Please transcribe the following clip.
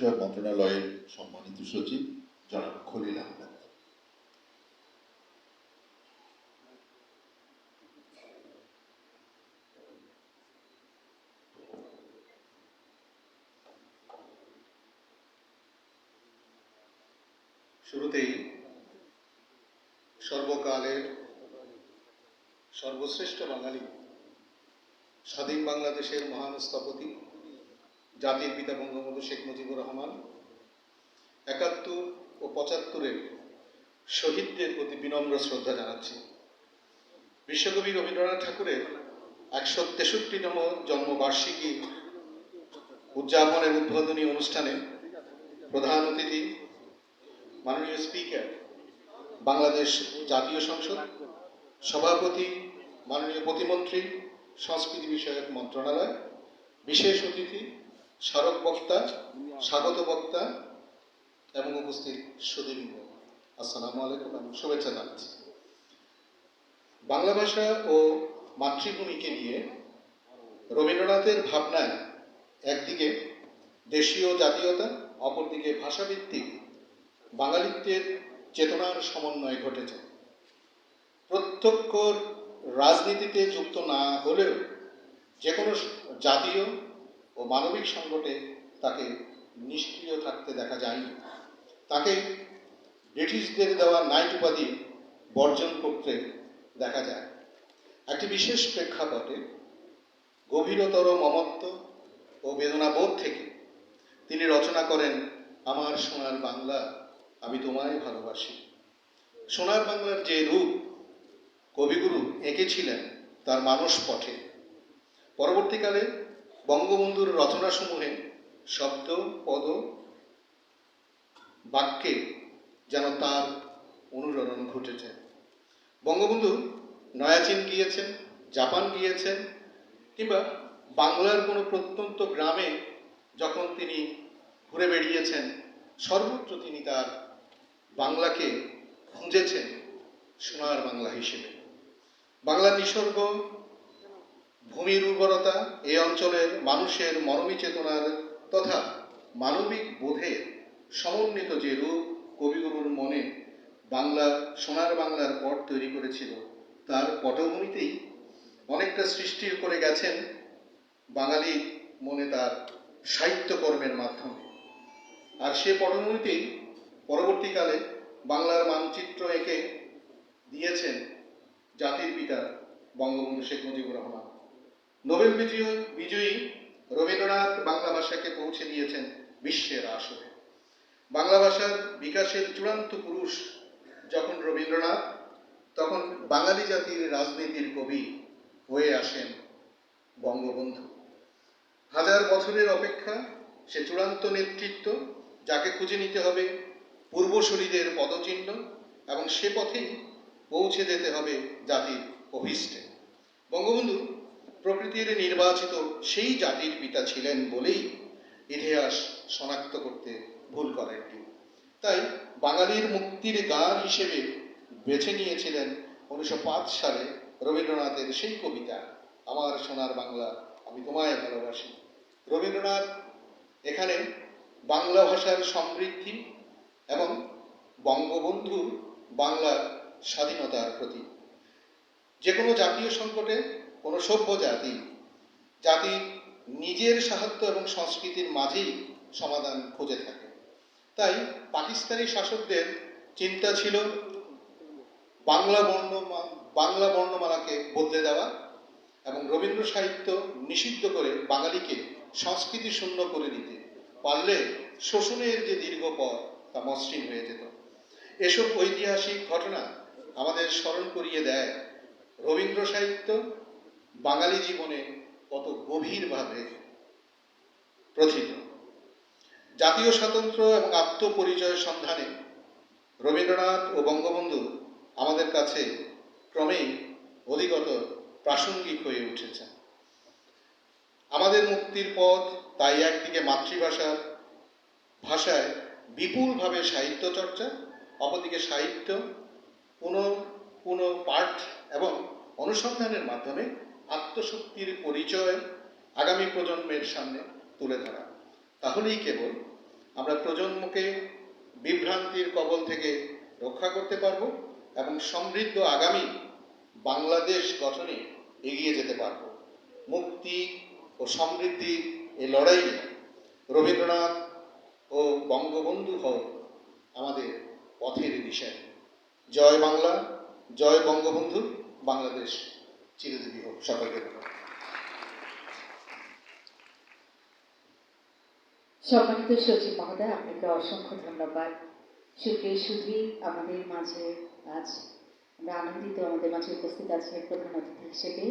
বিষয়ক মন্ত্রণালয়ের সম্মানিত সচিব জনাব খলিল আহমেদ। শুরুতেই সর্বকালের সর্বশ্রেষ্ঠ বাঙালি, স্বাধীন বাংলাদেশের মহান স্থপতি, জাতির পিতা বঙ্গবন্ধু শেখ মুজিবুর রহমান ৭১ ও ৭৫-এর শহীদদের প্রতি বিনম্র শ্রদ্ধা জানাচ্ছি। বিশ্বকবি রবীন্দ্রনাথ ঠাকুরের ১৬৩তম জন্মবার্ষিকী উদযাপনের উদ্বোধনী অনুষ্ঠানে প্রধান অতিথি মাননীয় স্পিকার বাংলাদেশ জাতীয় সংসদ, সভাপতি মাননীয় প্রতিমন্ত্রী সংস্কৃতি বিষয়ক মন্ত্রণালয়, বিশেষ অতিথি, স্মারক বক্তা, স্বাগত বক্তা এবং উপস্থিত সুধীবৃন্দ, আসসালামু আলাইকুম এবং শুভেচ্ছা জানাচ্ছি। বাংলা ভাষা ও মাতৃভূমিকে নিয়ে রবীন্দ্রনাথের ভাবনায় একদিকে দেশীয় জাতীয়তা, অপরদিকে ভাষাভিত্তিক বাঙালিত্বের চেতনার সমন্বয় ঘটেছে। প্রত্যক্ষ রাজনীতিতে যুক্ত না হলেও যে কোনো জাতীয় ও মানবিক সংকটে তাকে নিষ্ক্রিয় থাকতে দেখা যায়নি। তাকে ব্রিটিশদের দেওয়া নাইট উপাধি বর্জন করতে দেখা যায়। একটি বিশেষ প্রেক্ষাপটে গভীরতর মমত্ব ও বেদনাবোধ থেকে তিনি রচনা করেন আমার সোনার বাংলা, আমি তোমায় ভালোবাসি। সোনার বাংলার যে রূপ কবিগুরু এঁকেছিলেন তার মানস পথে, পরবর্তীকালে বঙ্গবন্ধুর রচনাসমূহে শব্দ, পদ, বাক্যে যেন তার অনুরণন ঘটেছে। বঙ্গবন্ধু নয়াচীন গিয়েছেন, জাপান গিয়েছেন, কিংবা বাংলার কোনো প্রত্যন্ত গ্রামে যখন তিনি ঘুরে বেড়িয়েছেন, সর্বত্র তিনি তার বাংলাকে খুঁজেছেন সোনার বাংলা হিসেবে। বাংলার নিসর্গ, ভূমির উর্বরতা, এই অঞ্চলের মানুষের মরমী চেতনার তথা মানবিক বোধের সমন্বিত যে রূপ কবিগুরুর মনে বাংলা, সোনার বাংলার পট তৈরি করেছিল, তার পটভূমিতেই অনেকটা সৃষ্টি করে গেছেন বাঙালি মনে তার সাহিত্যকর্মের মাধ্যমে। আর সে পটভূমিতেই পরবর্তীকালে বাংলার মানচিত্র এঁকে দিয়েছেন জাতির পিতা বঙ্গবন্ধু শেখ মুজিবুর রহমান। নোবেল বিজয়ী রবীন্দ্রনাথ বাংলা ভাষাকে পৌঁছে দিয়েছেন বিশ্বের আসরে। বাংলা ভাষার বিকাশের চূড়ান্ত পুরুষ যখন রবীন্দ্রনাথ, তখন বাঙালি জাতির রাজনীতির কবি হয়ে আসেন বঙ্গবন্ধু। হাজার বছরের অপেক্ষা সে চূড়ান্ত নেতৃত্ব, যাকে খুঁজে নিতে হবে পূর্বসূরীদের পদচিহ্ন, এবং সে পথেই পৌঁছে যেতে হবে জাতির অভীষ্টে। বঙ্গবন্ধু প্রকৃতির নির্বাচিত সেই জাতির পিতা ছিলেন বলেই ইতিহাস শনাক্ত করতে ভুল করেননি। তাই বাঙালির মুক্তির গান হিসেবে বেছে নিয়েছিলেন 1905 সালে রবীন্দ্রনাথের সেই কবিতা আমার সোনার বাংলা, আমি তোমায় ভালোবাসি। রবীন্দ্রনাথ এখানে বাংলা ভাষার সমৃদ্ধি এবং বঙ্গবন্ধুর বাংলার স্বাধীনতার প্রতি। যে কোনো জাতীয় সংকটে কোনো সভ্য জাতি নিজের সাহিত্য এবং সংস্কৃতির মাঝেই সমাধান খুঁজে থাকে। তাই পাকিস্তানি শাসকদের চিন্তা ছিল বাংলা বর্ণমালাকে বদলে দেওয়া এবং রবীন্দ্র সাহিত্য নিষিদ্ধ করে বাঙালিকে সংস্কৃতি শূন্য করে দিতে পারলে শোষণের যে দীর্ঘ পথ তা মসৃণ হয়ে যেত। এসব ঐতিহাসিক ঘটনা আমাদের স্মরণ করিয়ে দেয় রবীন্দ্র সাহিত্য বাঙালি জীবনে কত গভীরভাবে প্রথিত। জাতীয় স্বাতন্ত্র্য এবং আত্মপরিচয় সন্ধানে রবীন্দ্রনাথ ও বঙ্গবন্ধু আমাদের কাছে ক্রমেই অধিকতর প্রাসঙ্গিক হয়ে উঠেছে। আমাদের মুক্তির পথ তাই একদিকে ভাষায় বিপুলভাবে সাহিত্য চর্চা, অপরদিকে সাহিত্য পুনঃ পাঠ এবং অনুসন্ধানের মাধ্যমে আত্মশক্তির পরিচয় আগামী প্রজন্মের সামনে তুলে ধরা। তাহলেই কেবল আমরা প্রজন্মকে বিভ্রান্তির কবল থেকে রক্ষা করতে পারব এবং সমৃদ্ধ আগামী বাংলাদেশ গঠনে এগিয়ে যেতে পারব। মুক্তি ও সমৃদ্ধির এই লড়াইয়ে রবীন্দ্রনাথ ও বঙ্গবন্ধু হোক আমাদের পথের দিশারি। জয় বাংলা, জয় বঙ্গবন্ধু, বাংলাদেশ চিরজীবী হোক। সকলকে ধন্যবাদ। সম্মানিত সচিব মহোদয়, আপনাকে অসংখ্য ধন্যবাদ। সুপ্রিয় সুধী, আমাদের মাঝে আজ আমরা আনন্দিত, আমাদের মাঝে উপস্থিত আছে প্রধান অতিথি হিসেবে